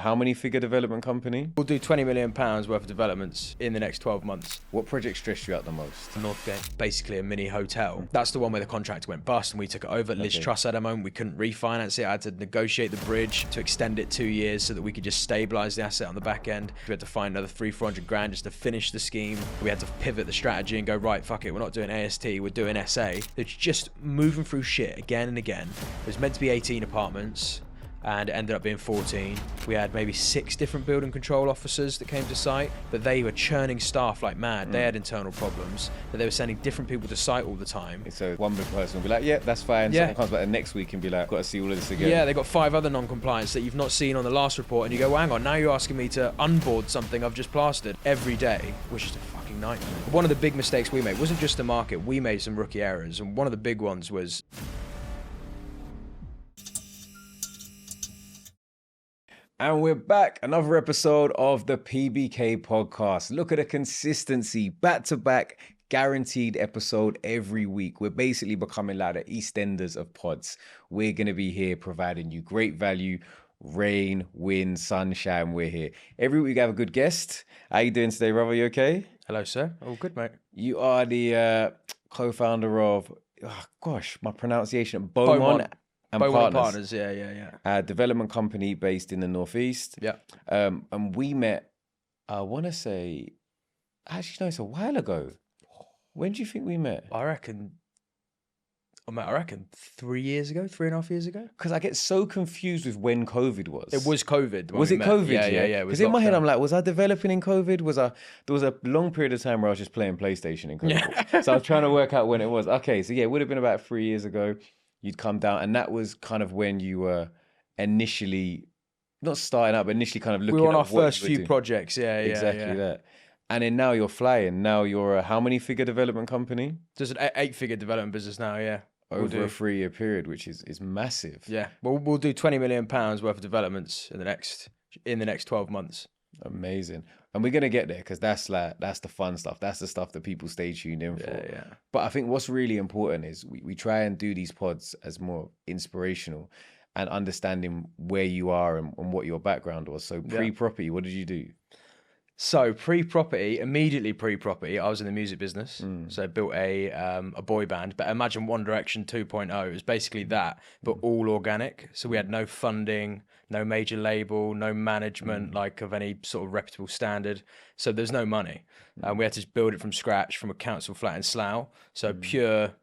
How many figure development company? We'll do £20 million worth of developments in the next 12 months. What project stressed you out the most? Northgate, basically a mini hotel. That's the one where the contract went bust and we took it over. Liz Truss at a moment, we couldn't refinance it. I had to negotiate the bridge to extend it 2 years so that we could just stabilise the asset on the back end. We had to find another 300-400 grand just to finish the scheme. We had to pivot the strategy and go, right, fuck it, we're not doing AST, we're doing SA. It's just moving through shit again and again. It was meant to be 18 apartments. And it ended up being 14. We had maybe 6 different building control officers that came to site, but they were churning staff like mad. They had internal problems, but they were sending different people to site all the time. So one big person will be like, yeah, that's fine. Yeah. Someone comes back the next week and be like, got to see all of this again. Yeah, they got 5 other non-compliance that you've not seen on the last report, and you go, well, hang on, now you're asking me to unboard something I've just plastered every day, which is a fucking nightmare. One of the big mistakes we made wasn't just the market, we made some rookie errors, and one of the big ones was... And we're back. Another episode of the PBK podcast. Look at the consistency. Back-to-back, guaranteed episode every week. We're basically becoming like the EastEnders of pods. We're going to be here providing you great value. Rain, wind, sunshine, we're here. Every week we have a good guest. How you doing today, brother? You okay? Hello, sir. All good, mate. You are the co-founder of, my pronunciation, Beaumont. And Partners. Yeah. Development company based in the Northeast. Yeah. And we met, I want to say, actually, no, it's a while ago. When do you think we met? I reckon 3 years ago, 3.5 years ago. Because I get so confused with when COVID was. It was COVID. Was it COVID? Yeah. Because in my head, I'm like, was I developing in COVID? There was a long period of time where I was just playing PlayStation in COVID. Yeah. So I was trying to work out when it was. Okay, so yeah, it would have been about 3 years ago. You'd come down, and that was kind of when you were initially, not starting out, but initially kind of looking at we were on our what first few projects, exactly that. And then now you're flying. Now you're a how many figure development company? There's an 8-figure development business now, yeah. Over a 3-year period, which is massive. Yeah, we'll do £20 million worth of developments in the next 12 months. Amazing. And we're gonna get there because that's the fun stuff. That's the stuff that people stay tuned in for. Yeah. But I think what's really important is we try and do these pods as more inspirational and understanding where you are and what your background was. So pre-property, what did you do? So immediately pre-property, I was in the music business. So I built a boy band, but imagine One Direction 2.0. It was basically that, but all organic. So we had no funding, no major label, no management like of any sort of reputable standard. So there's no money. We had to just build it from scratch from a council flat in Slough. So pure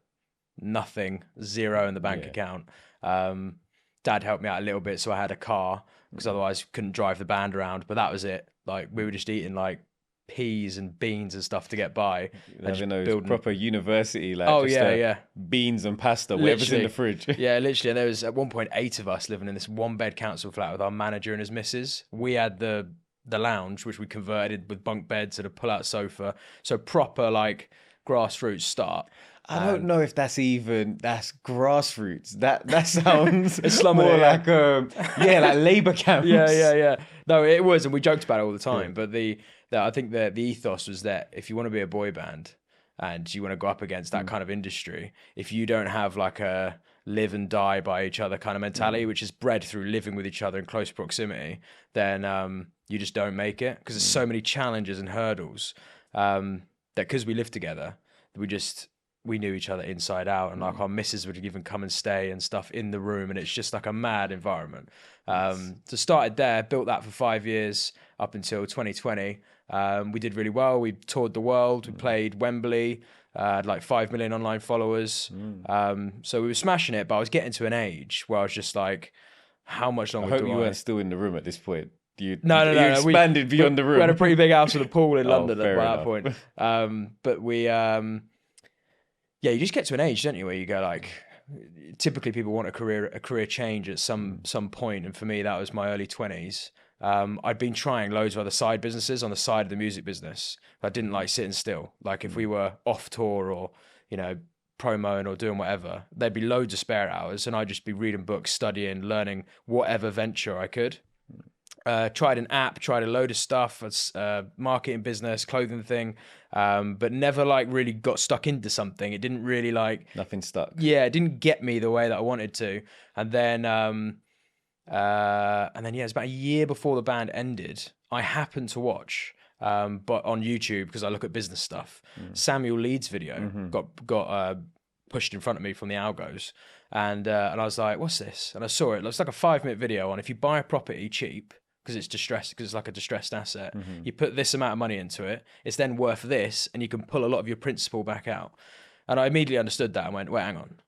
nothing, zero in the bank account. Dad helped me out a little bit, so I had a car because otherwise couldn't drive the band around. But that was it. Like we were just eating like peas and beans and stuff to get by. Having those proper university like beans and pasta, whatever's in the fridge. Yeah, literally. And there was at one point 8 of us living in this 1-bed council flat with our manager and his missus. We had the lounge, which we converted with bunk beds and a pull-out sofa. So proper like grassroots start. I don't know if that's grassroots. That sounds more like like labor camps. Yeah. No, it was, and we joked about it all the time. But I think the ethos was that if you want to be a boy band and you want to go up against that kind of industry, if you don't have like a live and die by each other kind of mentality, which is bred through living with each other in close proximity, then you just don't make it because there's so many challenges and hurdles that because we live together, we knew each other inside out, and like our missus would even come and stay and stuff in the room, and it's just like a mad environment. So started there, built that for 5 years up until 2020. We did really well. We toured the world. We played Wembley, had like 5 million online followers. So we were smashing it, but I was getting to an age where I was just like, how much longer I hope you weren't still in the room at this point. No. You expanded beyond the room. We had a pretty big house with a pool in London fair by that enough. point. But we... you just get to an age, don't you, where you go like, typically people want a career change at some point, and for me that was my early 20s. I'd been trying loads of other side businesses on the side of the music business. I didn't like sitting still. Like if we were off tour or promoing or doing whatever, there'd be loads of spare hours, and I'd just be reading books, studying, learning whatever venture I could. Tried an app, tried a load of stuff, marketing business, clothing thing, but never like really got stuck into something. It didn't really nothing stuck. Yeah, it didn't get me the way that I wanted to. And then And then, yeah, it's about a year before the band ended. I happened to watch, but on YouTube, because I look at business stuff, Samuel Leeds video got pushed in front of me from the algos. And I was like, what's this? And I saw it. It looks like a 5-minute video on if you buy a property cheap, because it's distressed, because it's like a distressed asset, you put this amount of money into it, it's then worth this, and you can pull a lot of your principal back out. And I immediately understood that and went, wait, hang on.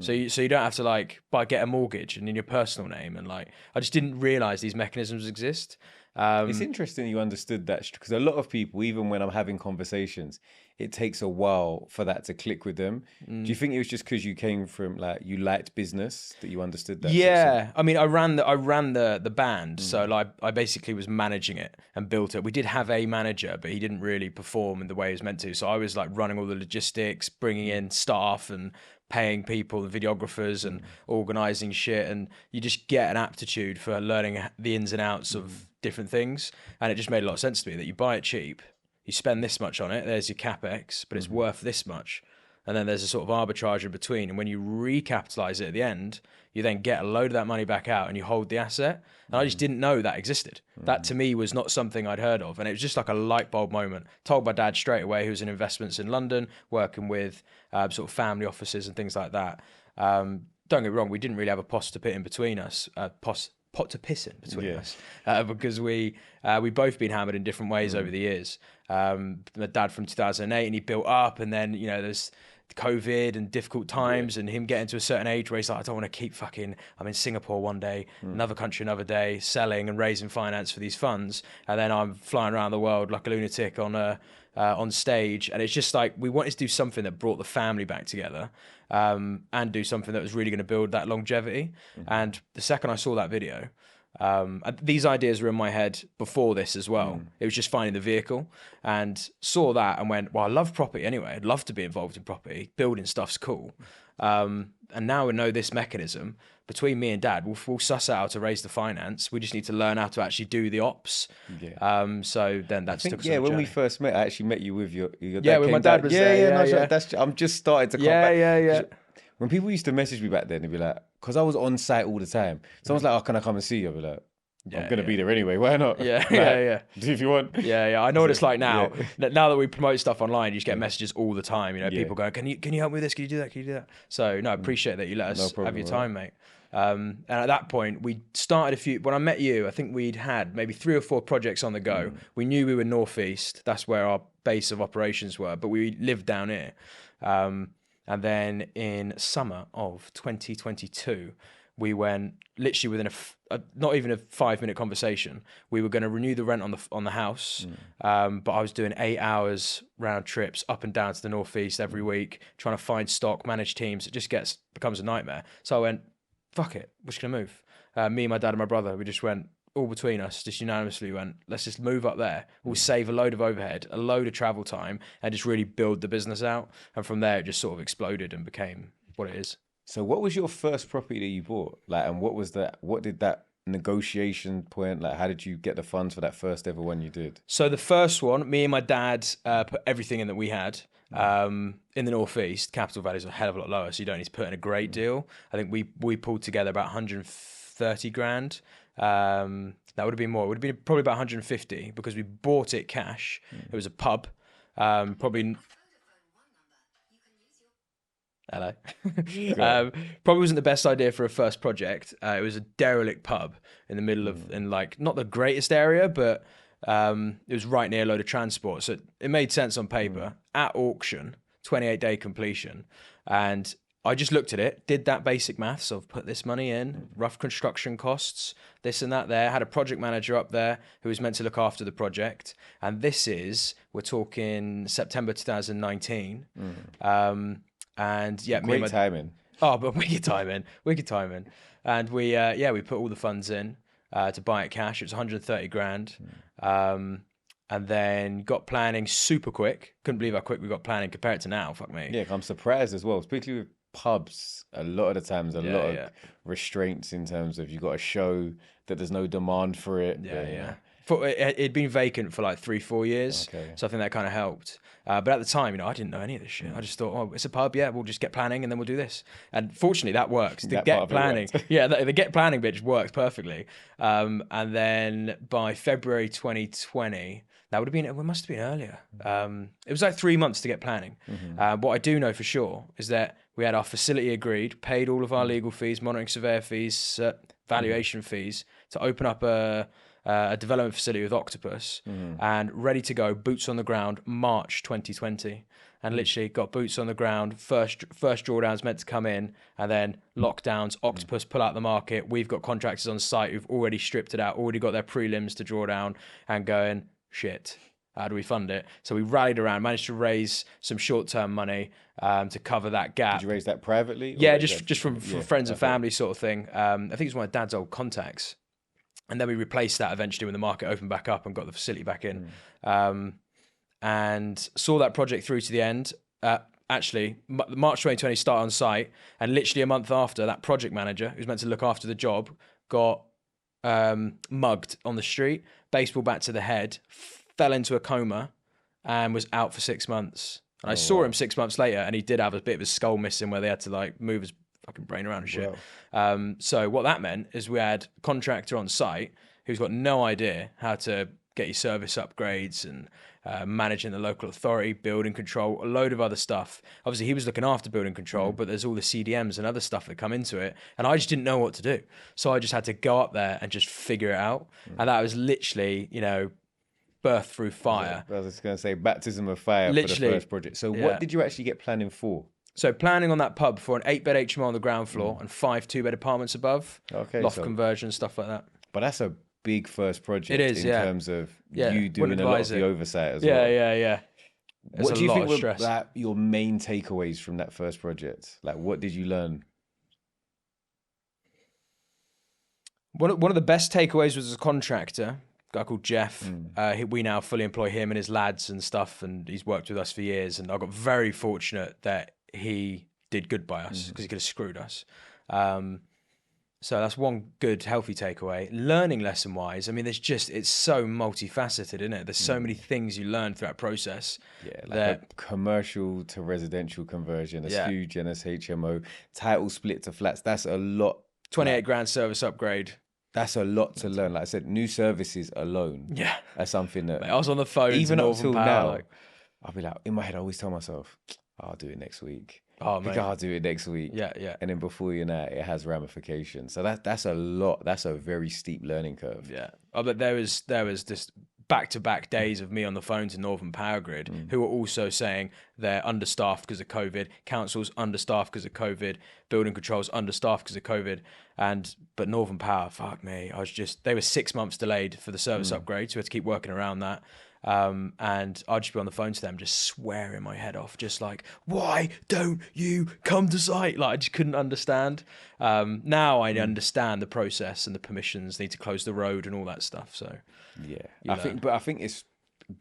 So you don't have to like get a mortgage and in your personal name, and like I just didn't realize these mechanisms exist. It's interesting you understood that, because a lot of people, even when I'm having conversations, it takes a while for that to click with them. Do you think it was just because you came from like you liked business that you understood that? Yeah, I mean, I ran the band, so like I basically was managing it and built it. We did have a manager, but he didn't really perform in the way he was meant to. So I was like running all the logistics, bringing in staff and paying people, the videographers, and organizing shit. And you just get an aptitude for learning the ins and outs of different things. And it just made a lot of sense to me that you buy it cheap, you spend this much on it, there's your capex, but it's worth this much. And then there's a sort of arbitrage in between. And when you recapitalize it at the end, you then get a load of that money back out and you hold the asset. And I just didn't know that existed. That to me was not something I'd heard of. And it was just like a light bulb moment. Told my dad straight away, who was in investments in London, working with sort of family offices and things like that. Don't get me wrong, we didn't really have a pot to pit in between us, pot to piss in between us, because we both been hammered in different ways over the years. My dad from 2008, and he built up, and then there's COVID and difficult times, and him getting to a certain age where he's like, I don't want to keep I'm in Singapore one day, another country another day, selling and raising finance for these funds, and then I'm flying around the world like a lunatic on stage. And it's just like we wanted to do something that brought the family back together, and do something that was really going to build that longevity. And the second I saw that video, these ideas were in my head before this as well. It was just finding the vehicle, and saw that and went, well, I love property anyway. I'd love to be involved in property. Building stuff's cool. And now we know this mechanism. Between me and dad, we'll suss out how to raise the finance. We just need to learn how to actually do the ops. So then that's took some when journey. we first met, I actually met you with your dad. Yeah, when my dad was there. That's I'm just starting to come back. Yeah. When people used to message me back then, they'd be like, because I was on site all the time. Someone's like, oh, can I come and see you? I'd be like, I'm going to be there anyway. Why not? Yeah. Do if you want. Yeah. I know what it's like now. Now that we promote stuff online, you just get messages all the time. People going, can you help me with this? Can you do that? Can you do that? So, no, I appreciate that you let us have your time, mate. And at that point, we started when I met you, I think we'd had maybe 3 or 4 projects on the go. We knew we were Northeast. That's where our base of operations were, but we lived down here. And then in summer of 2022, we went literally within not even a 5-minute conversation. We were going to renew the rent on the house, but I was doing 8 hours round trips up and down to the Northeast every week, trying to find stock, manage teams. It just becomes a nightmare. So I went, fuck it, we're just going to move. Me, my dad and my brother, we just went, all between us, just unanimously went, let's just move up there. We'll save a load of overhead, a load of travel time, and just really build the business out. And from there, it just sort of exploded and became what it is. So what was your first property that you bought? Like, and what did that negotiation point, like, how did you get the funds for that first ever one you did? So the first one, me and my dad put everything in that we had. In the Northeast, capital values are a hell of a lot lower, so you don't need to put in a great deal. I think we pulled together about 130 grand. That would have been more. It would have been probably about 150 because we bought it cash. It was a pub. Probably. Hello. Probably wasn't the best idea for a first project. It was a derelict pub in the middle of, in like, not the greatest area, but it was right near a load of transport. So it made sense on paper. At auction, 28-day completion. And I just looked at it, did that basic maths of put this money in, rough construction costs, this and that there. Had a project manager up there who was meant to look after the project. And we're talking September 2019. And yeah, great timing. Oh, but wicked timing. And we put all the funds in to buy it cash. It was 130 grand. And then got planning super quick. Couldn't believe how quick we got planning compared to now. Fuck me. Yeah, I'm surprised as well, especially with pubs. A lot of the times, a lot of restraints in terms of you got to show that there's no demand for it. It'd been vacant for like 3-4 years, Okay. so I think that kind of helped. But at the time, I didn't know any of this shit. I just thought, oh, it's a pub, yeah, we'll just get planning and then we'll do this. And fortunately, that works. The That part get of it planning, worked. yeah, the get planning bit just works perfectly. And then by February 2020, that would have been, it must have been earlier. It was like 3 months to get planning. What I do know for sure is that we had our facility agreed, paid all of our legal fees, monitoring surveyor fees, valuation fees to open up a development facility with Octopus, and ready to go, boots on the ground, March 2020. And literally got boots on the ground, first drawdowns meant to come in, and then lockdowns, Octopus pull out the market. We've got contractors on site who've already stripped it out, already got their prelims to draw down, and going, shit, how do we fund it? So we rallied around, managed to raise some short-term money to cover that gap. Did you raise that privately? Yeah, just from friends and family sort of thing. I think it's one of Dad's old contacts. And then we replaced that eventually when the market opened back up and got the facility back in. And saw that project through to the end. Actually, March 2020 started on site, and literally a month after, that project manager who's meant to look after the job got mugged on the street, baseball bat to the head, fell into a coma, and was out for 6 months. And I saw him 6 months later, and he did have a bit of his skull missing where they had to like move his fucking brain around and shit. So what that meant is we had a contractor on site who's got no idea how to get your service upgrades and managing the local authority, building control, a load of other stuff. Obviously, he was looking after building control, but there's all the CDMs and other stuff that come into it. And I just didn't know what to do. So I just had to go up there and just figure it out. And that was literally, birth through fire. I was going to say baptism of fire Literally, for the first project. So what did you actually get planning for? So planning on that pub for an 8-bed HMO on the ground floor and 5 2-bed apartments above, loft conversion, stuff like that. But that's a big first project. It is, in terms of you doing a lot of the oversight as well. Yeah. What do you think were your main takeaways from that first project? Like, what did you learn? One of the best takeaways was as a contractor, a guy called Jeff. We now fully employ him and his lads and stuff, and he's worked with us for years. And I got very fortunate that he did good by us because he could have screwed us. So that's one good, healthy takeaway. Learning lesson-wise, I mean, it's so multifaceted, isn't it? There's so many things you learn throughout that process. Yeah, like a commercial to residential conversion, a huge NSHMO, title split to flats. That's a lot. 28 grand service upgrade. That's a lot to learn. Like I said, new services alone. Yeah. That's something that... I was on the phone even up till now, like... I'll be like, in my head, I always tell myself, I'll do it next week. Oh, man. I'll do it next week. Yeah. And then before you know it has ramifications. So that's a lot. That's a very steep learning curve. Yeah. Oh, but there was this back-to-back days of me on the phone to Northern Power Grid, who were also saying they're understaffed because of COVID, councils understaffed because of COVID, building controls understaffed because of COVID, but Northern Power, fuck me, they were 6 months delayed for the service upgrade, so we had to keep working around that. And I'd just be on the phone to them, just swearing my head off, just like, why don't you come to site? Like, I just couldn't understand. Now I understand the process and the permissions, need to close the road and all that stuff. So yeah, I think it's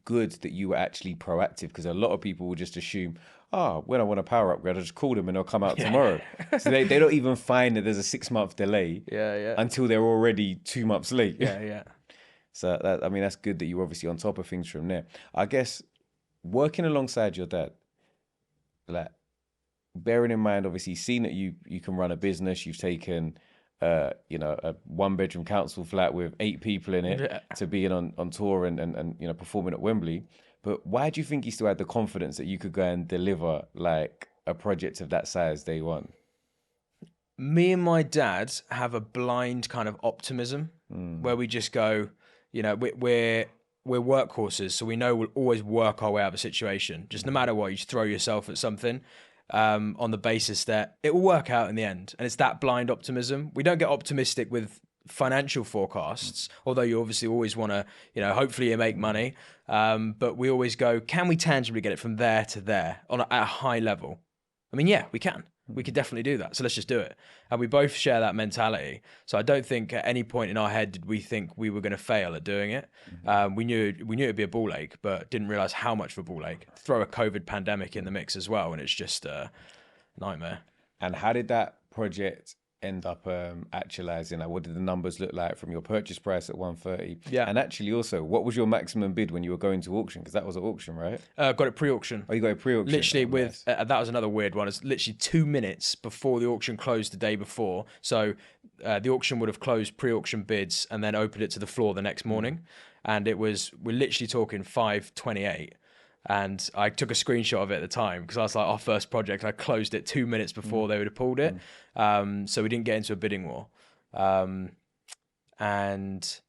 good that you were actually proactive, because a lot of people will just assume, when I want a power upgrade, I just call them and they'll come out tomorrow. So they don't even find that there's a 6 month delay until they're already 2 months late. Yeah. So that's good that you're obviously on top of things from there. I guess working alongside your dad, like bearing in mind, obviously, seeing that you can run a business, you've taken a 1-bedroom council flat with 8 people in it to being on tour and performing at Wembley. But why do you think you still had the confidence that you could go and deliver like a project of that size day one? Me and my dad have a blind kind of optimism where we just go, we're workhorses, so we know we'll always work our way out of a situation. Just no matter what, you just throw yourself at something on the basis that it will work out in the end. And it's that blind optimism. We don't get optimistic with financial forecasts, although you obviously always want to, hopefully you make money. But we always go, can we tangibly get it from there to there at a high level? I mean, yeah, we can. We could definitely do that. So let's just do it. And we both share that mentality. So I don't think at any point in our head did we think we were going to fail at doing it. We knew it'd be a ball ache, but didn't realize how much of a ball ache. Throw a COVID pandemic in the mix as well, and it's just a nightmare. And how did that project end up actualizing? Like, what did the numbers look like from your purchase price at 130? Yeah. And actually also, what was your maximum bid when you were going to auction? Because that was an auction, right? Got it pre-auction. Oh, you got it pre-auction? Literally Nice. that was another weird one. It's literally 2 minutes before the auction closed the day before. So the auction would have closed pre-auction bids and then opened it to the floor the next morning. And we're literally talking 5:28. And I took a screenshot of it at the time because I was like, our first project, I closed it 2 minutes before they would have pulled it. So we didn't get into a bidding war. And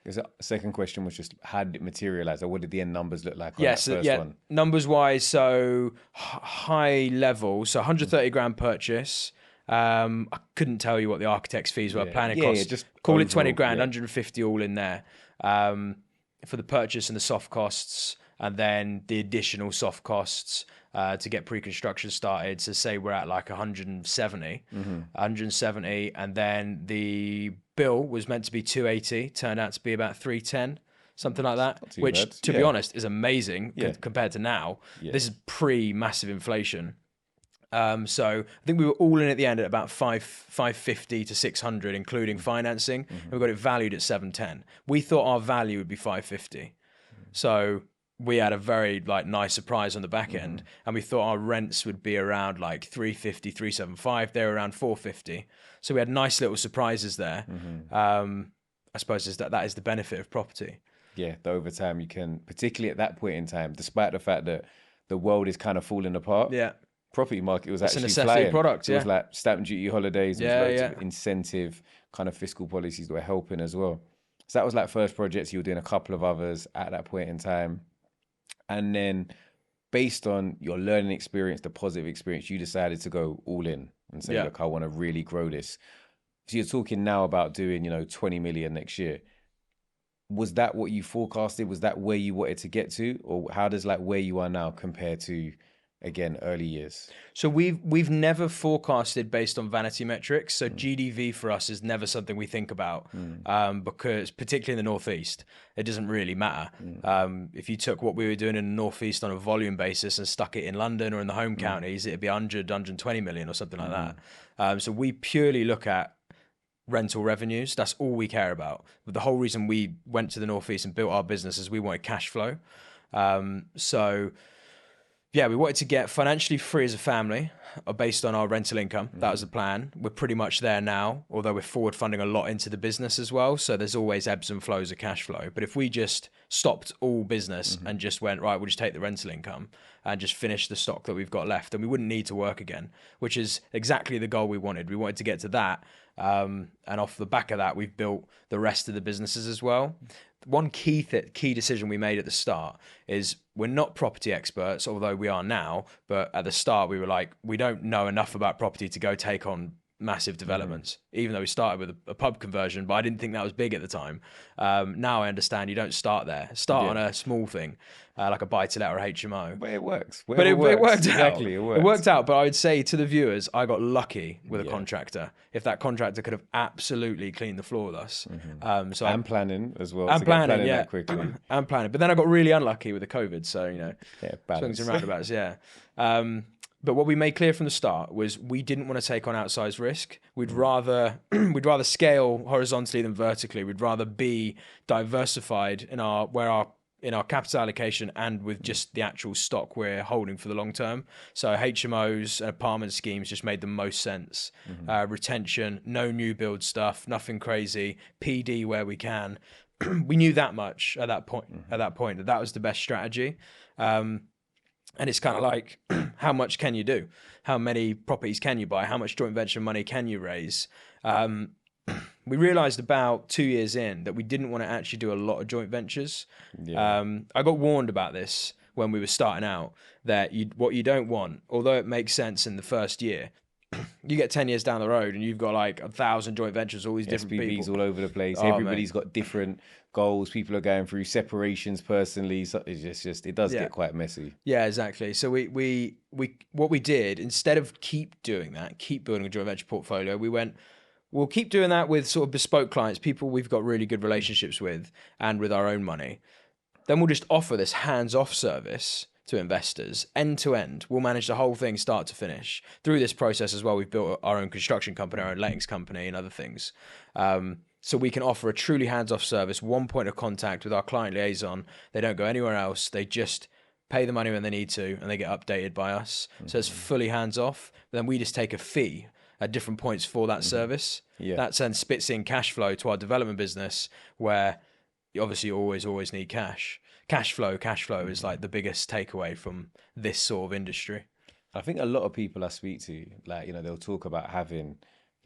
The second question was just, how did it materialize, or what did the end numbers look like on yeah, that so first one? numbers wise, so high level, so 130 grand purchase. I couldn't tell you what the architect's fees were. Planning costs, just call it 20 overall, grand, yeah. 150 all in there for the purchase and the soft costs, and then the additional soft costs to get pre-construction started. So say we're at like 170, and then the bill was meant to be 280, turned out to be about 310. Something like that, which, bad. to be honest, is amazing Yeah. compared to now. Yeah. This is pre-massive inflation. So I think we were all in at the end at about 550 to 600, including financing. And we got it valued at 710. We thought our value would be 550. So we had a very nice surprise on the back end, and we thought our rents would be around like 350, 375. They were around 450. So we had nice little surprises there. I suppose that is the benefit of property. Yeah, the over time you can, particularly at that point in time, despite the fact that the world is kind of falling apart. Yeah. Property market was It's a actually necessity flying. product, It was yeah. like stamp duty holidays, there was loads of Yeah. incentive kind of fiscal policies that were helping as well. So that was like first projects. You were doing a couple of others at that point in time. And then based on your learning experience, the positive experience, you decided to go all in and say, Yeah. look, I want to really grow this. So you're talking now about doing, 20 million next year. Was that what you forecasted? Was that where you wanted to get to? Or how does where you are now compare to, again, early years? So we've never forecasted based on vanity metrics. So GDV for us is never something we think about because particularly in the Northeast, it doesn't really matter. If you took what we were doing in the Northeast on a volume basis and stuck it in London or in the home counties, it'd be 100, 120 million or something like that. So we purely look at rental revenues. That's all we care about. But the whole reason we went to the Northeast and built our business is we wanted cash flow. Yeah, we wanted to get financially free as a family based on our rental income. That was the plan. We're pretty much there now, although we're forward funding a lot into the business as well. So there's always ebbs and flows of cash flow. But if we just stopped all business and just went, right, we'll just take the rental income and just finish the stock that we've got left, then we wouldn't need to work again, which is exactly the goal we wanted. We wanted to get to that. And off the back of that, we've built the rest of the businesses as well. One key decision we made at the start is we're not property experts, although we are now. But at the start, we were like, we don't know enough about property to go take on massive developments, even though we started with a pub conversion, but I didn't think that was big at the time. Now I understand you don't start there. Start on a small thing, like a buy-to-let or a HMO. But it works. But it worked out. Exactly, it worked out. But I would say to the viewers, I got lucky with a contractor. If that contractor could have absolutely cleaned the floor with us. And planning as well. And planning, that quickly. And planning. But then I got really unlucky with the COVID. So, balance. swings and roundabouts, yeah. But what we made clear from the start was we didn't want to take on outsized risk. We'd rather scale horizontally than vertically. We'd rather be diversified in our capital allocation and with just the actual stock we're holding for the long term. So HMOs and apartment schemes just made the most sense. Retention, no new build stuff, nothing crazy. PD where we can. We knew that much at that point. That was the best strategy. And it's kind of like, how much can you do? How many properties can you buy? How much joint venture money can you raise? We realized about 2 years in that we didn't want to actually do a lot of joint ventures. I got warned about this when we were starting out, that what you don't want, although it makes sense in the first year, you get 10 years down the road and you've got like 1,000 joint ventures, all these different SPVs people all over the place. Everybody's got different goals. People are going through separations personally. So it's just it does get quite messy. Yeah, exactly. So we what we did, instead of keep building a joint venture portfolio, we went, we'll keep doing that with sort of bespoke clients, people we've got really good relationships with and with our own money. Then we'll just offer this hands-off service to investors end to end. We'll manage the whole thing start to finish. Through this process as well, we've built our own construction company, our own lettings company, and other things. So we can offer a truly hands-off service, one point of contact with our client liaison. They don't go anywhere else. They just pay the money when they need to, and they get updated by us. So it's fully hands-off. But then we just take a fee at different points for that service. That then spits in cash flow to our development business, where you obviously always need cash. Cash flow is like the biggest takeaway from this sort of industry. I think a lot of people I speak to, like, they'll talk about having,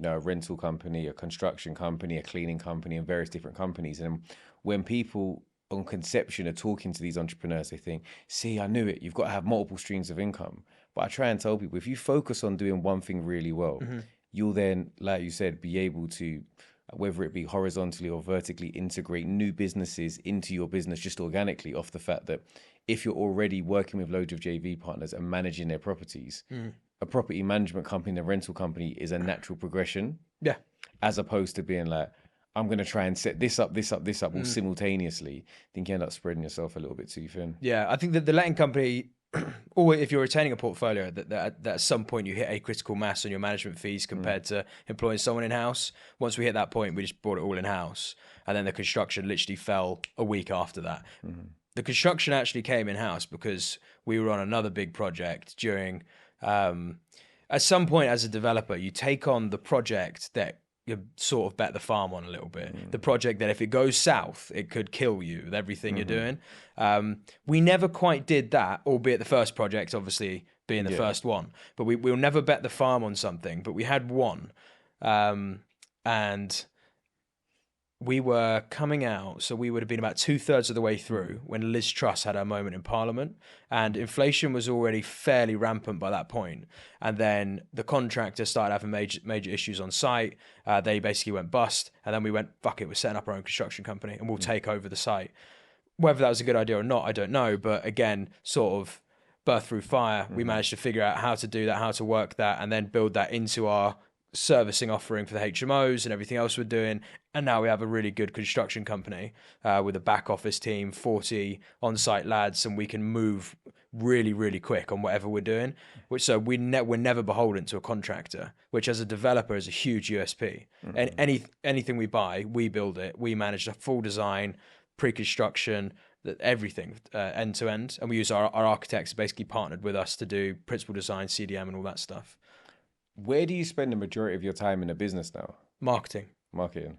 a rental company, a construction company, a cleaning company, and various different companies. And when people on conception are talking to these entrepreneurs, they think, see, I knew it. You've got to have multiple streams of income. But I try and tell people, if you focus on doing one thing really well, you'll then, like you said, be able to, whether it be horizontally or vertically, integrate new businesses into your business just organically, off the fact that if you're already working with loads of JV partners and managing their properties, a property management company and a rental company is a natural progression. Yeah. As opposed to being like, I'm going to try and set this up all simultaneously. I think you end up spreading yourself a little bit too thin. Yeah, I think that the letting company, or if you're retaining a portfolio, that at some point you hit a critical mass on your management fees compared to employing someone in-house. Once we hit that point, we just brought it all in-house. And then the construction literally fell a week after that. The construction actually came in-house because we were on another big project during... at some point as a developer, you take on the project that you sort of bet the farm on a little bit. The project that if it goes south, it could kill you with everything you're doing. We never quite did that, albeit the first project obviously being the first one. But we'll never bet the farm on something. But we had one. And we were coming out, so we would have been about 2/3 of the way through when Liz Truss had her moment in Parliament, and inflation was already fairly rampant by that point. And then the contractor started having major issues on site. They basically went bust, and then we went, fuck it, we're setting up our own construction company and we'll take over the site. Whether that was a good idea or not, I don't know. But again, sort of birth through fire, we managed to figure out how to do that, how to work that, and then build that into our servicing offering for the HMOs and everything else we're doing. And now we have a really good construction company with a back office team, 40 on-site lads, and we can move really, really quick on whatever we're doing. Which so we're never beholden to a contractor, which as a developer is a huge USP. And anything we buy, we build it, we manage the full design, pre-construction, everything end to end. And we use our architects basically partnered with us to do principal design, CDM, and all that stuff. Where do you spend the majority of your time in a business now? Marketing.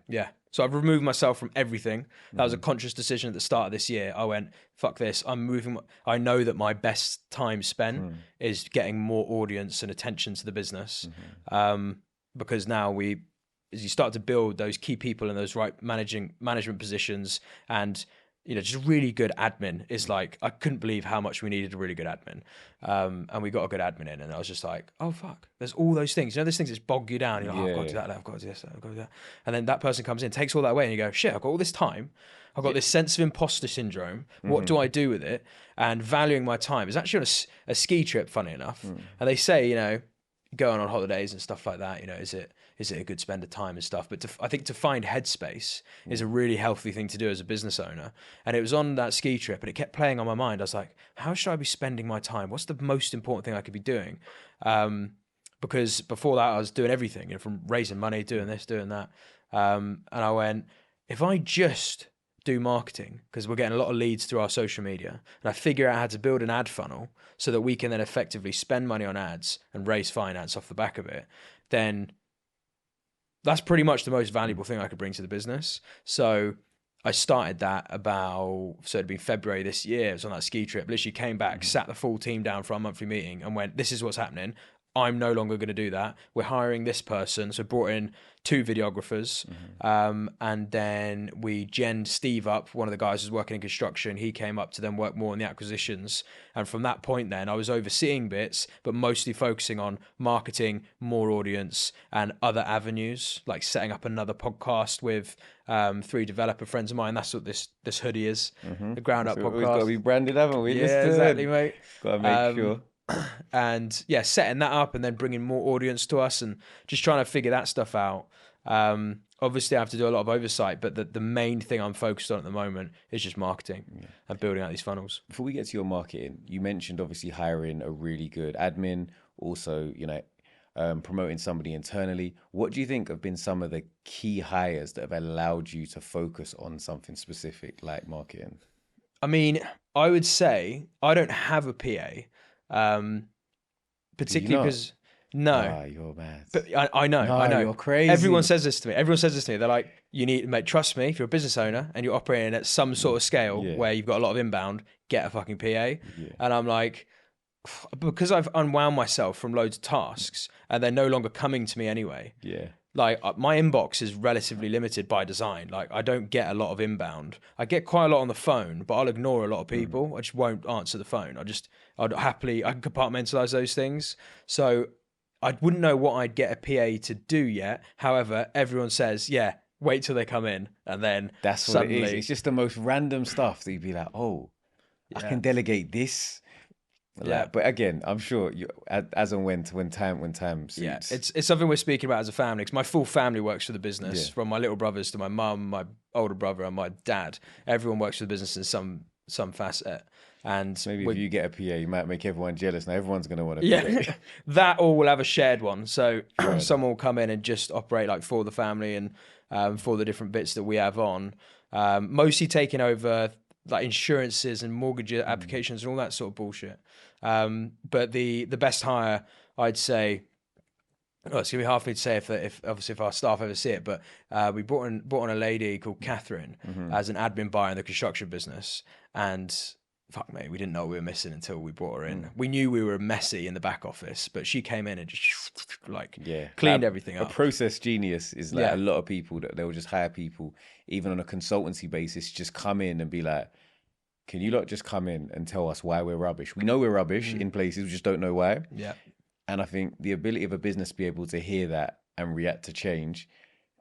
Yeah. So I've removed myself from everything. That was a conscious decision at the start of this year. I went, fuck this. I'm moving. I know that my best time spent is getting more audience and attention to the business. Because now as you start to build those key people in those right management positions, and just really good admin is like, I couldn't believe how much we needed a really good admin. And we got a good admin in, and I was just like, oh fuck, there's all those things. There's things that bog you down. You're like, I've got to do that, I've got to do this, I've got to do that. And then that person comes in, takes all that away, and you go, shit, I've got all this time. I've got this sense of imposter syndrome. What do I do with it? And valuing my time. Is actually on a ski trip, funny enough. And they say, going on holidays and stuff like that, is it a good spend of time and stuff? But I think to find headspace is a really healthy thing to do as a business owner. And it was on that ski trip, and it kept playing on my mind. I was like, how should I be spending my time? What's the most important thing I could be doing? Because before that, I was doing everything, from raising money, doing this, doing that. And I went, if I just do marketing, because we're getting a lot of leads through our social media, and I figure out how to build an ad funnel so that we can then effectively spend money on ads and raise finance off the back of it, then that's pretty much the most valuable thing I could bring to the business. So I started that it'd been February this year. It was on that ski trip. Literally came back, sat the full team down for our monthly meeting and went, this is what's happening. I'm no longer going to do that. We're hiring this person. So brought in 2 videographers. And then we genned Steve up, one of the guys who's working in construction. He came up to then work more on the acquisitions. And from that point then, I was overseeing bits, but mostly focusing on marketing, more audience, and other avenues, like setting up another podcast with 3 developer friends of mine. That's what this hoodie is, the Ground Up podcast. We've got to be branded, haven't we? Yeah, exactly, mate. Got to make sure. And setting that up and then bringing more audience to us and just trying to figure that stuff out. obviously I have to do a lot of oversight, but the main thing I'm focused on at the moment is just marketing and building out these funnels. Before we get to your marketing, you mentioned obviously hiring a really good admin, also, promoting somebody internally. What do you think have been some of the key hires that have allowed you to focus on something specific like marketing? I mean, I would say I don't have a PA, particularly because no, You're mad. but I know, No, I know. you're crazy. Everyone says this to me. Everyone says this to me. They're like, you need, mate, trust me. If you're a business owner and you're operating at some sort of scale where you've got a lot of inbound, get a fucking PA. Yeah. And I'm like, because I've unwound myself from loads of tasks and they're no longer coming to me anyway. Yeah. Like my inbox is relatively limited by design. Like I don't get a lot of inbound. I get quite a lot on the phone, but I'll ignore a lot of people. I just won't answer the phone. I can compartmentalize those things. So I wouldn't know what I'd get a PA to do yet. However, everyone says, yeah, wait till they come in. And then That's suddenly, what it is. It's just the most random stuff that you'd be like, oh, I can delegate this. But again, I'm sure as and when time suits. Yeah, it's something we're speaking about as a family, because my full family works for the business, from my little brothers to my mum, my older brother, and my dad. Everyone works for the business in some facet. And maybe if you get a PA, you might make everyone jealous. Now everyone's going to want a PA. Yeah, that or we'll have a shared one. So someone will come in and just operate like for the family and for the different bits that we have on. Mostly taking over like insurances and mortgage applications and all that sort of bullshit. But the best hire, I'd say, it's gonna be hard for me to say if obviously if our staff ever see it, but we brought on a lady called Catherine as an admin buyer in the construction business, and fuck mate, we didn't know what we were missing until we brought her in. We knew we were messy in the back office, but she came in and just cleaned everything up. A process genius is like a lot of people that they'll just hire people, even on a consultancy basis, just come in and be like, can you lot just come in and tell us why we're rubbish? We know we're rubbish in places, we just don't know why. Yeah. And I think the ability of a business to be able to hear that and react to change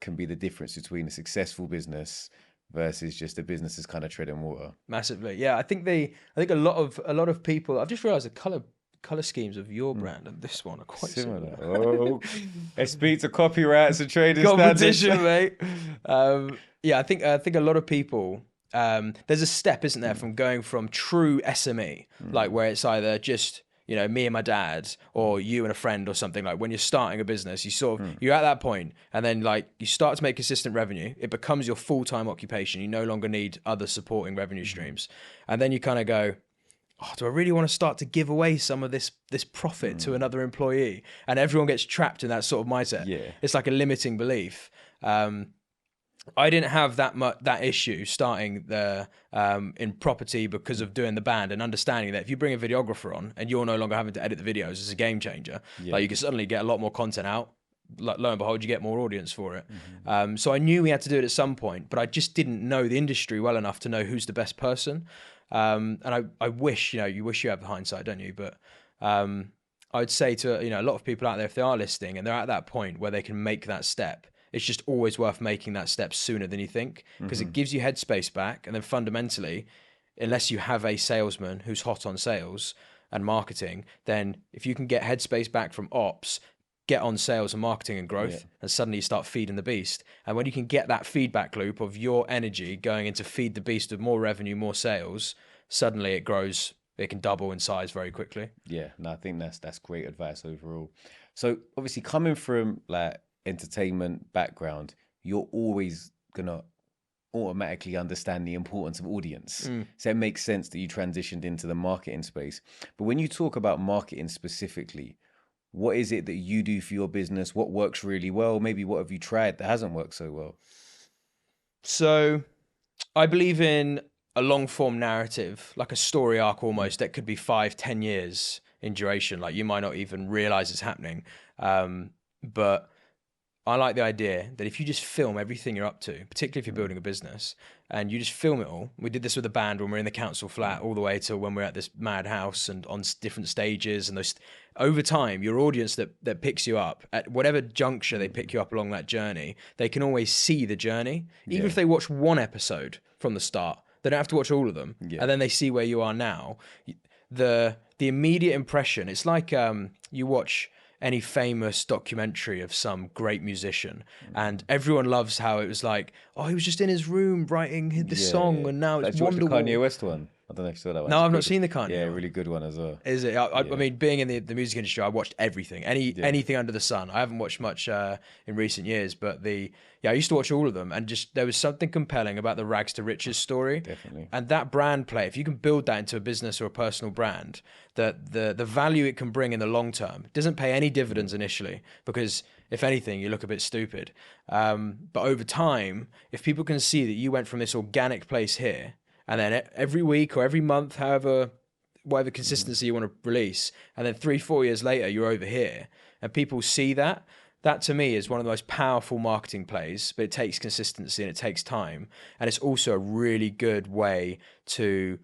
can be the difference between a successful business versus just a business that's kind of treading water. Massively. Yeah. I think a lot of people, I've just realized the color schemes of your brand and this one are quite similar. Oh, let's speak to copyrights and trading competition, standards. mate. I think a lot of people, there's a step, isn't there, from going from true SME, like where it's either just, me and my dad or you and a friend or something. Like when you're starting a business, you sort of, you're at that point and then like you start to make consistent revenue. It becomes your full-time occupation. You no longer need other supporting revenue streams. And then you kind of go, oh, do I really want to start to give away some of this profit to another employee? And everyone gets trapped in that sort of mindset. Yeah. It's like a limiting belief. I didn't have that issue starting in property because of doing the band and understanding that if you bring a videographer on and you're no longer having to edit the videos, it's a game changer. Like you can suddenly get a lot more content out. Like, lo and behold, you get more audience for it. So I knew we had to do it at some point, but I just didn't know the industry well enough to know who's the best person. And I wish, you wish you have the hindsight, don't you? But I would say to a lot of people out there, if they are listening and they're at that point where they can make that step, it's just always worth making that step sooner than you think, because it gives you headspace back. And then fundamentally, unless you have a salesman who's hot on sales and marketing, then if you can get headspace back from ops, get on sales and marketing and growth, and suddenly you start feeding the beast. And when you can get that feedback loop of your energy going into feed the beast of more revenue, more sales, suddenly it grows. It can double in size very quickly. Yeah, no, I think that's great advice overall. So obviously coming from like entertainment background, you're always gonna automatically understand the importance of audience. So it makes sense that you transitioned into the marketing space. But when you talk about marketing specifically, what is it that you do for your business? What works really well? Maybe what have you tried that hasn't worked so well? So I believe in a long form narrative, like a story arc almost, that could be 5-10 years in duration. Like you might not even realize it's happening. But I like the idea that if you just film everything you're up to, particularly if you're building a business, and you just film it all. We did this with the band when we're in the council flat, all the way to when we're at this mad house and on different stages. And those, over time, your audience that picks you up at whatever juncture they pick you up along that journey, they can always see the journey. Even if they watch one episode from the start, they don't have to watch all of them. And then they see where you are now. The immediate impression, it's like you watch. any famous documentary of some great musician, and everyone loves how it was like, oh, he was just in his room writing this song, and now it's Did you watch the Wonderwall. Kanye West one? I don't know if you saw that one. No, It's I've not good. seen the Kanye Yeah, one. really good one as well. Is it? I mean, being in the music industry, I watched everything, anything under the sun. I haven't watched much in recent years, but I used to watch all of them, and just there was something compelling about the rags to riches story. Definitely. And that brand play, if you can build that into a business or a personal brand, that the value it can bring in the long term doesn't pay any dividends initially, because if anything, you look a bit stupid. But over time, if people can see that you went from this organic place here, and then every week or every month, whatever consistency you want to release, and then 3-4 years later, you're over here, and people see that to me is one of the most powerful marketing plays, but it takes consistency and it takes time. And it's also a really good way to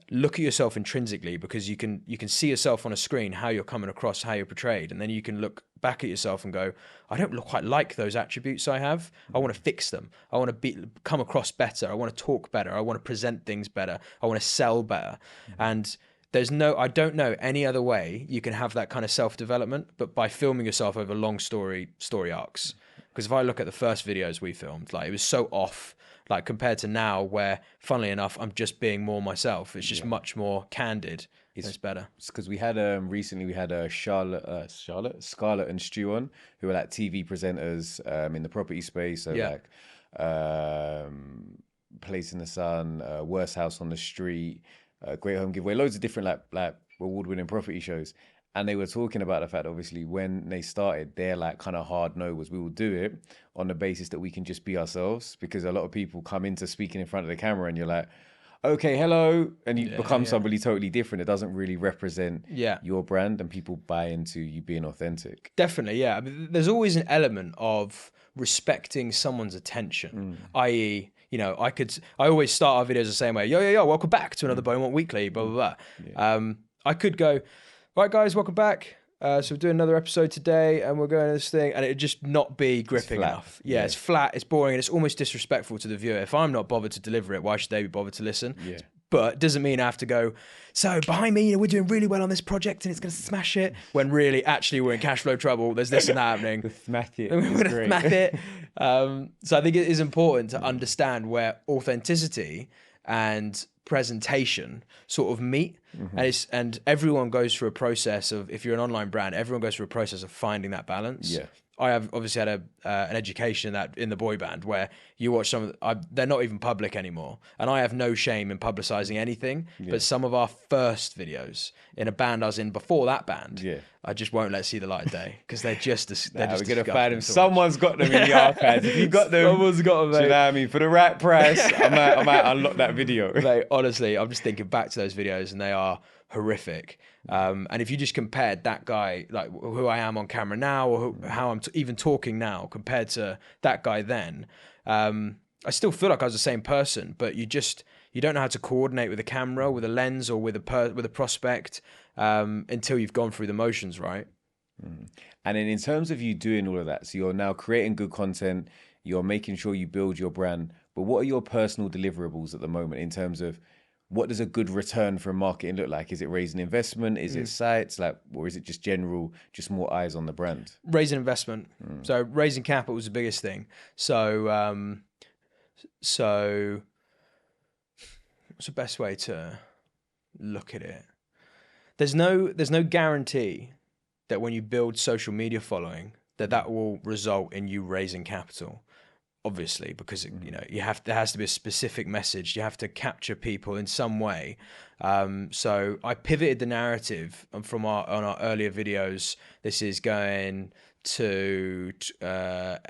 look at yourself intrinsically, because you can see yourself on a screen, how you're coming across, how you're portrayed, and then you can look back at yourself and go, I don't quite like those attributes I have. I want to fix them. I want to come across better. I want to talk better. I want to present things better. I want to sell better. And I don't know any other way you can have that kind of self-development, but by filming yourself over long story arcs. Because if I look at the first videos we filmed, like, it was so off, like, compared to now, where, funnily enough, I'm just being more myself. It's just much more candid. It's better. It's because we had recently we had Scarlett and Stu on, who are like TV presenters in the property space. So like Place in the Sun, Worst House on the Street, Great Home Giveaway, loads of different like award-winning property shows. And they were talking about the fact, obviously, when they started, their like kind of hard no was, we will do it on the basis that we can just be ourselves, because a lot of people come into speaking in front of the camera and you're like, okay, hello, and you become somebody totally different. It doesn't really represent your brand, and people buy into you being authentic. Definitely, yeah. I mean, there's always an element of respecting someone's attention, i.e., I always start our videos the same way. Yo, welcome back to another Beaumont Weekly, blah, blah, blah. I could go, right, guys, welcome back. So we're doing another episode today, and we're going to this thing, and it'd just not be gripping enough. Yeah, it's flat, it's boring, and it's almost disrespectful to the viewer. If I'm not bothered to deliver it, why should they be bothered to listen? Yeah. But it doesn't mean I have to go, so behind me, we're doing really well on this project and it's going to smash it, when really, actually, we're in cash flow trouble. There's this and that happening. Smash it. We're going to smash it. So I think it is important to understand where authenticity and presentation sort of meet, and everyone goes through a process of, if you're an online brand, everyone goes through a process of finding that balance. I have obviously had an education in the boy band, where you watch they're not even public anymore, and I have no shame in publicizing anything. But some of our first videos in a band I was in before that band, I just won't let see the light of day, because they're just we're gonna find them. Someone's got them in the archives. If you got them, someone's got them. Do you know what I mean? For the right price, I might unlock that video. Mate, honestly, I'm just thinking back to those videos, and they are horrific. And if you just compared that guy, like who I am on camera now, or how I'm even talking now, compared to that guy then, I still feel like I was the same person, but you don't know how to coordinate with a camera, with a lens, or with a prospect, until you've gone through the motions, right? And then in terms of you doing all of that, so you're now creating good content, you're making sure you build your brand, but what are your personal deliverables at the moment in terms of, what does a good return from marketing look like? Is it raising investment? Is it sites? Or is it just general, just more eyes on the brand? Raising investment. So raising capital was the biggest thing. So what's the best way to look at it? There's no guarantee that when you build social media following, that will result in you raising capital. Obviously, because there has to be a specific message. You have to capture people in some way. So I pivoted the narrative from on our earlier videos. This is going to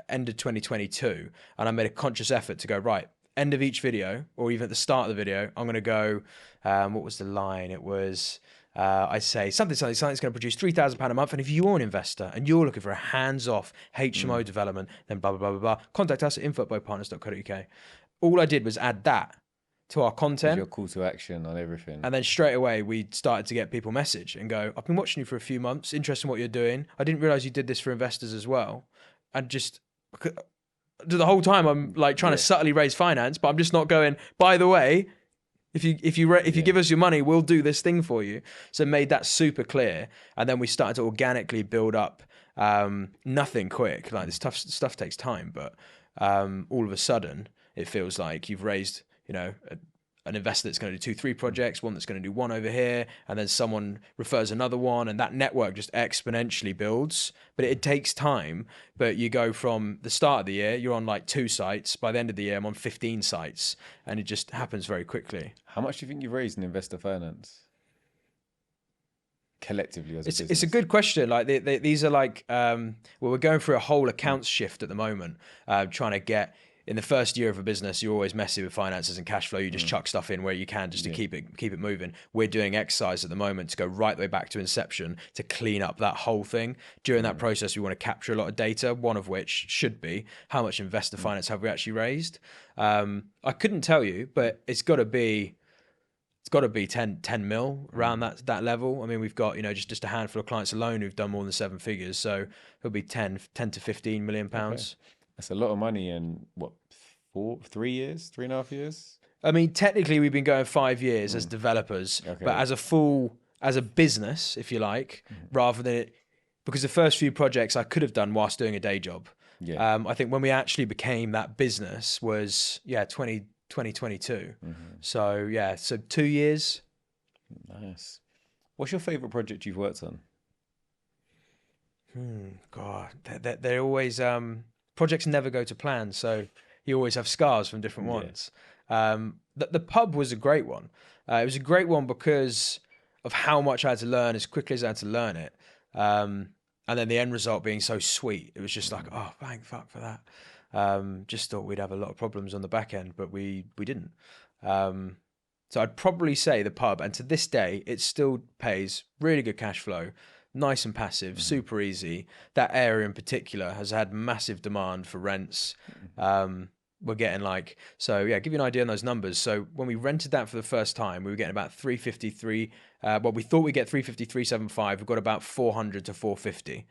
end of 2022, and I made a conscious effort to go, right, end of each video, or even at the start of the video, I'm going to go. What was the line? It was. I say something's going to produce £3,000 a month, and if you're an investor and you're looking for a hands-off HMO development, then blah, blah, blah, blah, blah, contact us at info@bowpartners.co.uk. All I did was add that to our content. Your call to action on everything. And then straight away, we started to get people message and go, I've been watching you for a few months, interested in what you're doing. I didn't realize you did this for investors as well. And just the whole time I'm like trying to subtly raise finance, but I'm just not going, by the way, If you give us your money, we'll do this thing for you. So made that super clear, and then we started to organically build up. Nothing quick. Like this tough stuff takes time, but all of a sudden it feels like you've raised, an investor that's going to do 2-3 projects, one that's going to do one over here, and then someone refers another one, and that network just exponentially builds. But it takes time. But you go from the start of the year, you're on like 2 sites. By the end of the year, I'm on 15 sites, and it just happens very quickly. How much do you think you've raised in investor finance? Collectively as a business? It's a good question. Like these are like, we're going through a whole accounts shift at the moment, trying to get. In the first year of a business, you're always messy with finances and cash flow. You just chuck stuff in where you can just to keep it moving. We're doing exercise at the moment to go right the way back to inception to clean up that whole thing. During that process, we want to capture a lot of data, one of which should be how much investor finance have we actually raised. I couldn't tell you, but it's got to be 10 mil around that level. I mean, we've got, just a handful of clients alone who've done more than 7 figures. So it'll be 10 to 15 million pounds. Okay. That's a lot of money in 3 years, 3.5 years? I mean, technically we've been going 5 years as developers, but as a business, if you like, rather than because the first few projects I could have done whilst doing a day job. Yeah. I think when we actually became that business was 2022. So 2 years. Nice. What's your favorite project you've worked on? God, they're always projects never go to plan, so you always have scars from different ones. The pub was a great one. It was a great one because of how much I had to learn as quickly as I had to learn it, and then the end result being so sweet. It was just like, oh, thank fuck for that. Just thought we'd have a lot of problems on the back end, but we didn't. So I'd probably say the pub, and to this day, it still pays really good cash flow. Nice and passive, super easy. That area in particular has had massive demand for rents. We're getting give you an idea on those numbers. So when we rented that for the first time, we were getting about 353. We thought we'd get 350, 375. We've got about 400 to 450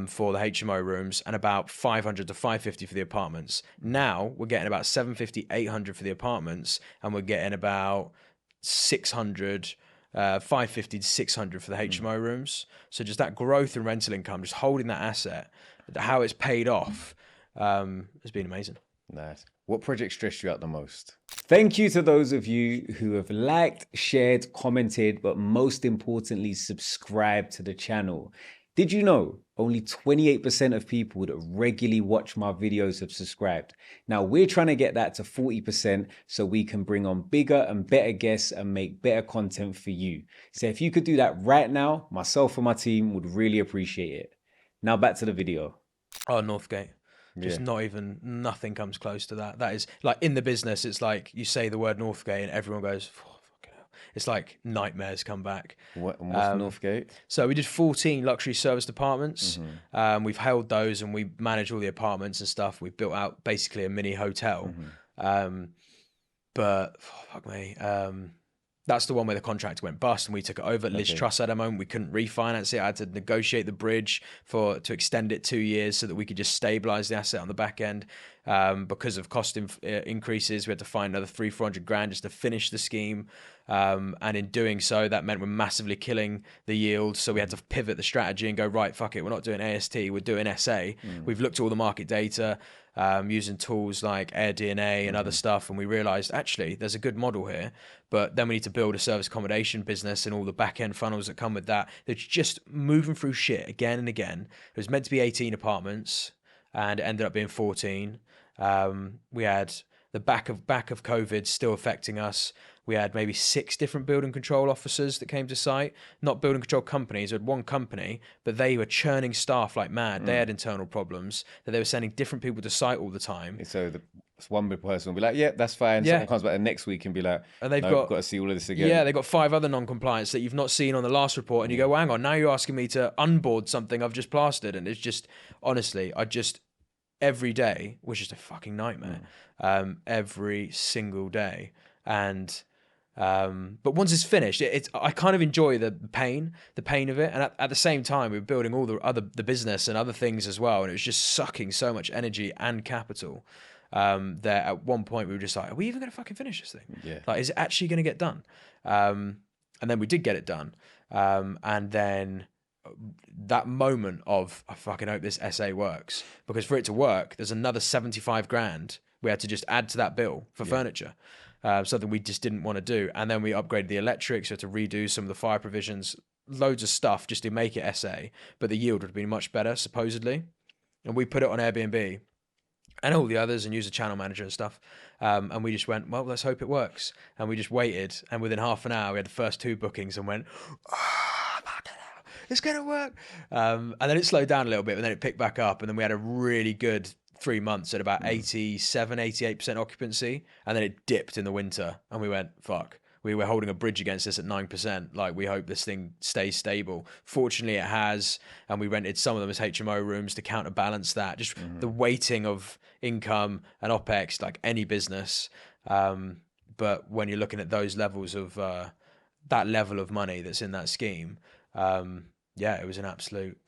for the HMO rooms and about 500 to 550 for the apartments. Now we're getting about 750, 800 for the apartments, and we're getting about 600. 550 to 600 for the HMO rooms. So just that growth in rental income, just holding that asset, how it's paid off, has been amazing. Nice. What project stressed you out the most? Thank you to those of you who have liked, shared, commented, but most importantly, subscribed to the channel. Did you know only 28% of people that regularly watch my videos have subscribed? Now we're trying to get that to 40% so we can bring on bigger and better guests and make better content for you. So if you could do that right now, myself and my team would really appreciate it. Now back to the video. Oh, Northgate. Just nothing comes close to that. That is like in the business, it's like you say the word Northgate and everyone goes, it's like nightmares come back. What's Northgate? So we did 14 luxury serviced apartments. We've held those and we manage all the apartments and stuff. We've built out basically a mini hotel. That's the one where the contract went bust and we took it over. Liz Truss at a moment, we couldn't refinance it. I had to negotiate the bridge to extend it 2 years so that we could just stabilize the asset on the back end. Because of cost increases, we had to find another 300-400 grand just to finish the scheme. And in doing so, that meant we're massively killing the yield. So we had to pivot the strategy and go, right, fuck it, we're not doing AST, we're doing SA. We've looked at all the market data, using tools like AirDNA and other stuff, and we realized actually there's a good model here, but then we need to build a service accommodation business and all the back end funnels that come with that. It's just moving through shit again and again. It was meant to be 18 apartments and it ended up being 14. We had the back of COVID still affecting us. We had maybe 6 different building control officers that came to site, not building control companies. We had one company, but they were churning staff like mad. They had internal problems that they were sending different people to site all the time. So one person will be like, yeah, that's fine. Someone comes back the next week and be like, and they've got to see all of this again. Yeah, they've got 5 other non-compliance that you've not seen on the last report. And you go, well, hang on, now you're asking me to unboard something I've just plastered. And it's just, honestly, every day was just a fucking nightmare. Every single day. And but once it's finished, I kind of enjoy the pain of it, and at the same time we were building all the business and other things as well, and it was just sucking so much energy and capital. There at one point we were just like, are we even going to fucking finish this thing? Yeah. Like, is it actually going to get done? And then we did get it done. And then that moment of, I fucking hope this essay works, because for it to work, there's another 75 grand we had to just add to that bill for furniture. Something we just didn't want to do. And then we upgraded the electrics, so to redo some of the fire provisions, loads of stuff just to make it SA, but the yield would have been much better, supposedly. And we put it on Airbnb and all the others and used a channel manager and stuff. And we just went, well, let's hope it works. And we just waited. And within half an hour, we had the first 2 bookings and went, it's going to work. And then it slowed down a little bit, and then it picked back up. And then we had a really good 3 months at about 87, 88% occupancy. And then it dipped in the winter. And we went, fuck. We were holding a bridge against this at 9%. Like, we hope this thing stays stable. Fortunately, it has. And we rented some of them as HMO rooms to counterbalance that. Just the weighting of income and OPEX, like any business. But when you're looking at those levels of that level of money that's in that scheme, yeah, it was an absolute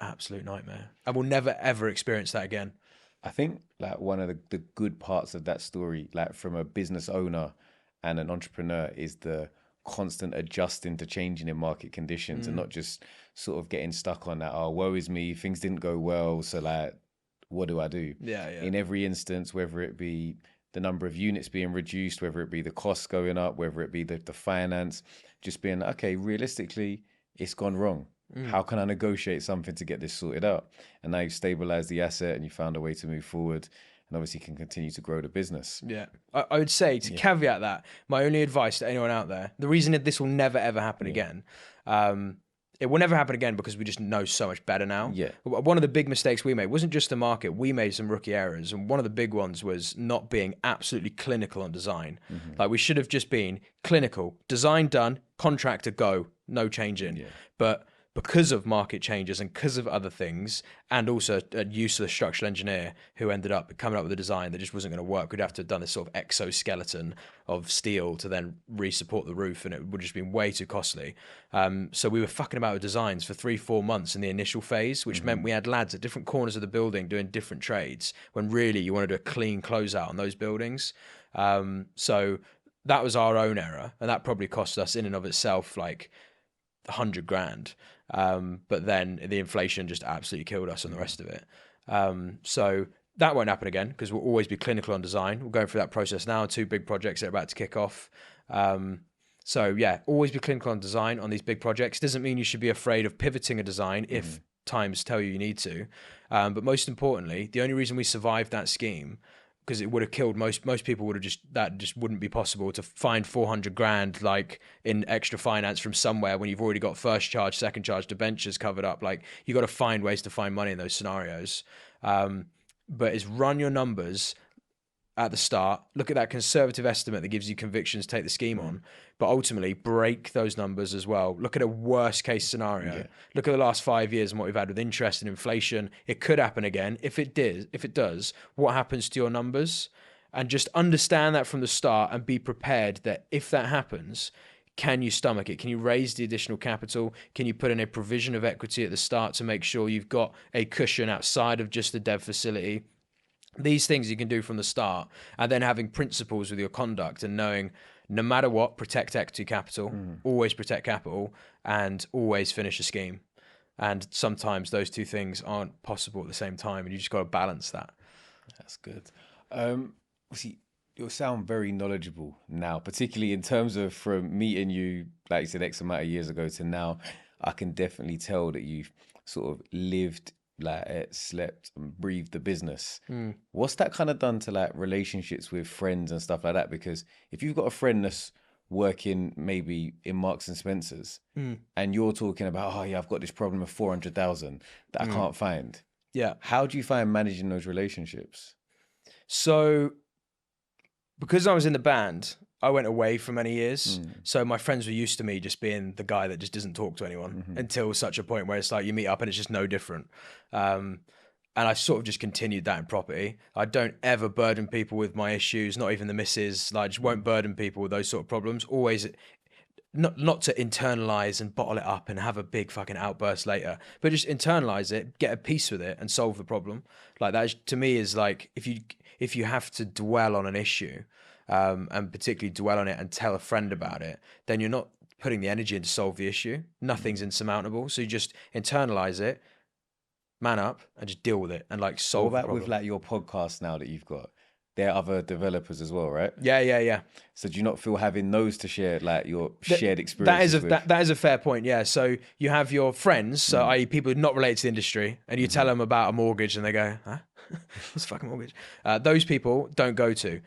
nightmare. I will never, ever experience that again. I think like one of the good parts of that story, like from a business owner and an entrepreneur, is the constant adjusting to changing in market conditions and not just sort of getting stuck on that, oh, woe is me, things didn't go well, so like, what do I do? Yeah. In every instance, whether it be the number of units being reduced, whether it be the costs going up, whether it be the finance, just being, okay, realistically, it's gone wrong. How can I negotiate something to get this sorted out? And now you've stabilized the asset and you found a way to move forward and obviously can continue to grow the business. Yeah. I would say, to caveat that, my only advice to anyone out there, the reason that this will never, ever happen again, it will never happen again because we just know so much better now. Yeah. One of the big mistakes we made wasn't just the market. We made some rookie errors. And one of the big ones was not being absolutely clinical on design. Like, we should have just been clinical, design done, contractor go, no change in. But because of market changes and because of other things, and also a useless structural engineer who ended up coming up with a design that just wasn't going to work, we'd have to have done this sort of exoskeleton of steel to then re-support the roof, and it would have just been way too costly. So we were fucking about with designs for 3-4 months in the initial phase, which meant we had lads at different corners of the building doing different trades, when really you wanted a clean closeout on those buildings. So that was our own error, and that probably cost us in and of itself like 100 grand. But then the inflation just absolutely killed us on the rest of it. So that won't happen again because we'll always be clinical on design. We're going through that process now. 2 big projects that are about to kick off. So yeah, always be clinical on design on these big projects. Doesn't mean you should be afraid of pivoting a design if times tell you need to. But most importantly, the only reason we survived that scheme, because it would have killed most people, would have that just wouldn't be possible to find 400 grand like in extra finance from somewhere when you've already got first charge, second charge, debentures covered up. Like, you got to find ways to find money in those scenarios. But it's run your numbers at the start, look at that conservative estimate that gives you convictions to take the scheme on, but ultimately break those numbers as well. Look at a worst case scenario. Look at the last 5 years and what we've had with interest and inflation. It could happen again. If it does, what happens to your numbers? And just understand that from the start and be prepared that if that happens, can you stomach it? Can you raise the additional capital? Can you put in a provision of equity at the start to make sure you've got a cushion outside of just the dev facility? These things you can do from the start, and then having principles with your conduct and knowing no matter what, protect equity capital, always protect capital, and always finish a scheme. And sometimes those 2 things aren't possible at the same time, and you just got to balance that. That's good. See, you'll sound very knowledgeable now, particularly in terms of from meeting you, like you said, X amount of years ago to now. I can definitely tell that you've sort of lived, like, slept and breathed the business. What's that kind of done to like relationships with friends and stuff like that? Because if you've got a friend that's working maybe in Marks and Spencer's and you're talking about, oh yeah, I've got this problem of 400,000 that I can't find. Yeah. How do you find managing those relationships? So because I was in the band, I went away for many years. So my friends were used to me just being the guy that just doesn't talk to anyone until such a point where it's like you meet up and it's just no different. And I sort of just continued that in property. I don't ever burden people with my issues, not even the missus. Like, I just won't burden people with those sort of problems. Always not to internalize and bottle it up and have a big fucking outburst later, but just internalize it, get at peace with it and solve the problem. Like, that to me is like, if you have to dwell on an issue, and particularly dwell on it and tell a friend about it, then you're not putting the energy in to solve the issue. Nothing's insurmountable. So you just internalize it, man up, and just deal with it and like solve What the about with problem. like your podcast now that you've got? There are other developers as well, right? Yeah. So do you not feel having those to share like your shared That experiences is with? that is a fair point. Yeah. So you have your friends, so i.e. people not related to the industry, and you tell them about a mortgage, and they go, "Huh? What's a fucking mortgage?" Those people don't go to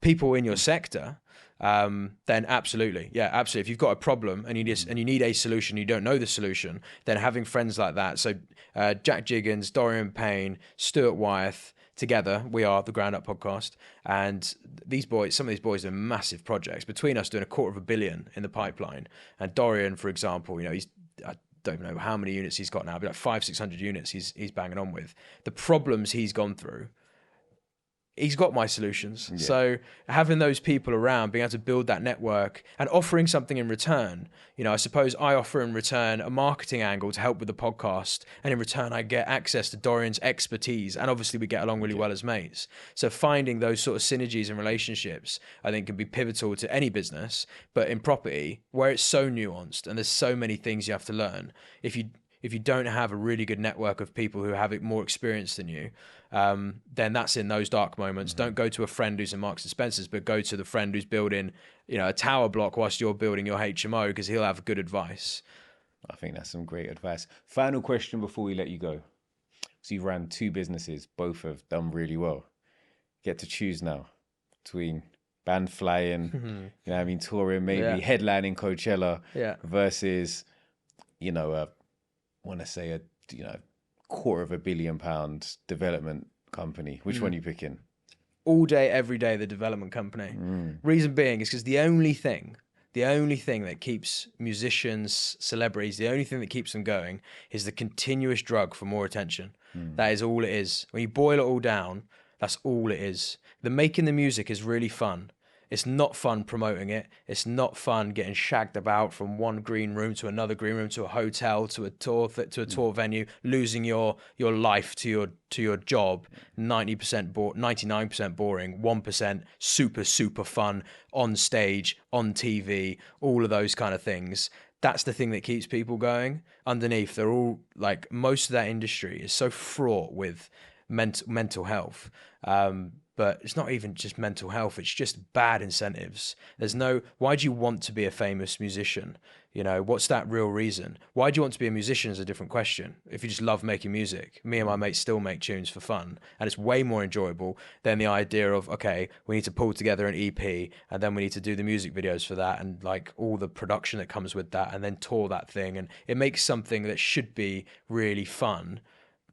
people in your sector. Then absolutely, yeah, absolutely. If you've got a problem and you need a solution, you don't know the solution, then having friends like that. So Jack Jiggins, Dorian Payne, Stuart Wyeth. Together, we are the Ground Up Podcast, and these boys, some of these boys are massive projects. Between us, doing $250 million in the pipeline. And Dorian, for example, he's I don't know how many units he's got now, but like 500-600 units he's banging on with. The problems he's gone through, he's got my solutions. Yeah. So having those people around, being able to build that network and offering something in return, I suppose I offer in return a marketing angle to help with the podcast. And in return, I get access to Dorian's expertise. And obviously we get along really well as mates. So finding those sort of synergies and relationships, I think can be pivotal to any business, but in property where it's so nuanced and there's so many things you have to learn. If you don't have a really good network of people who have it more experience than you, then that's in those dark moments. Don't go to a friend who's in Marks and Spencer's, but go to the friend who's building, a tower block whilst you're building your HMO, because he'll have good advice. I think that's some great advice. Final question before we let you go. So you've ran 2 businesses, both have done really well. Get to choose now between band flying, touring, maybe headlining Coachella, versus, I want to say a £250 million development company. Which one are you picking? All day, every day, the development company. Reason being is because the only thing that keeps musicians, celebrities, the only thing that keeps them going is the continuous drug for more attention. That is all it is. When you boil it all down, that's all it is. The making the music is really fun. It's not fun promoting it. It's not fun getting shagged about from one green room to another green room to a hotel to a tour venue, losing your life to your job. 99% boring, 1% super fun on stage, on TV, all of those kind of things. That's the thing that keeps people going. Underneath, they're all like, most of that industry is so fraught with mental health. But it's not even just mental health. It's just bad incentives. Why do you want to be a famous musician? What's that real reason? Why do you want to be a musician is a different question. If you just love making music, me and my mates still make tunes for fun. And it's way more enjoyable than the idea of, okay, we need to pull together an EP and then we need to do the music videos for that and like all the production that comes with that and then tour that thing. And it makes something that should be really fun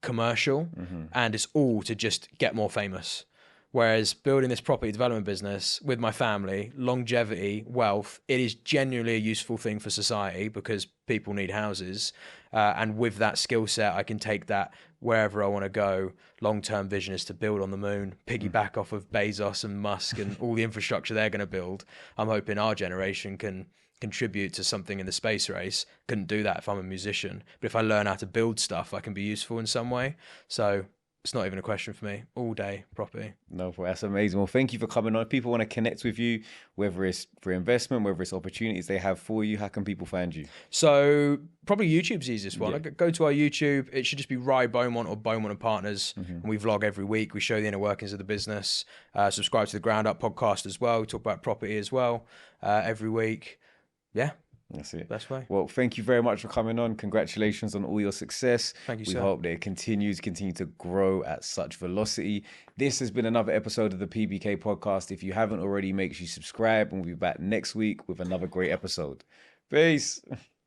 commercial, and it's all to just get more famous. Whereas building this property development business with my family, longevity, wealth, it is genuinely a useful thing for society because people need houses. And with that skill set, I can take that wherever I want to go. Long-term vision is to build on the moon, piggyback off of Bezos and Musk and all the infrastructure they're going to build. I'm hoping our generation can contribute to something in the space race. Couldn't do that if I'm a musician. But if I learn how to build stuff, I can be useful in some way. So it's not even a question for me. All day property. No, that's amazing. Well, thank you for coming on. If people want to connect with you, whether it's for investment, whether it's opportunities they have for you, how can people find you? So probably YouTube's the easiest one. Go to our YouTube. It should just be Rye Beaumont or Beaumont and Partners. And we vlog every week. We show the inner workings of the business. Subscribe to the Ground Up podcast as well. We talk about property as well every week. Yeah. That's it. Best way. Well, thank you very much for coming on. Congratulations on all your success. Thank you, We sir. hope that it continues to grow at such velocity. This has been another episode of the PBK podcast. If you haven't already, make sure you subscribe, and we'll be back next week with another great episode. Peace.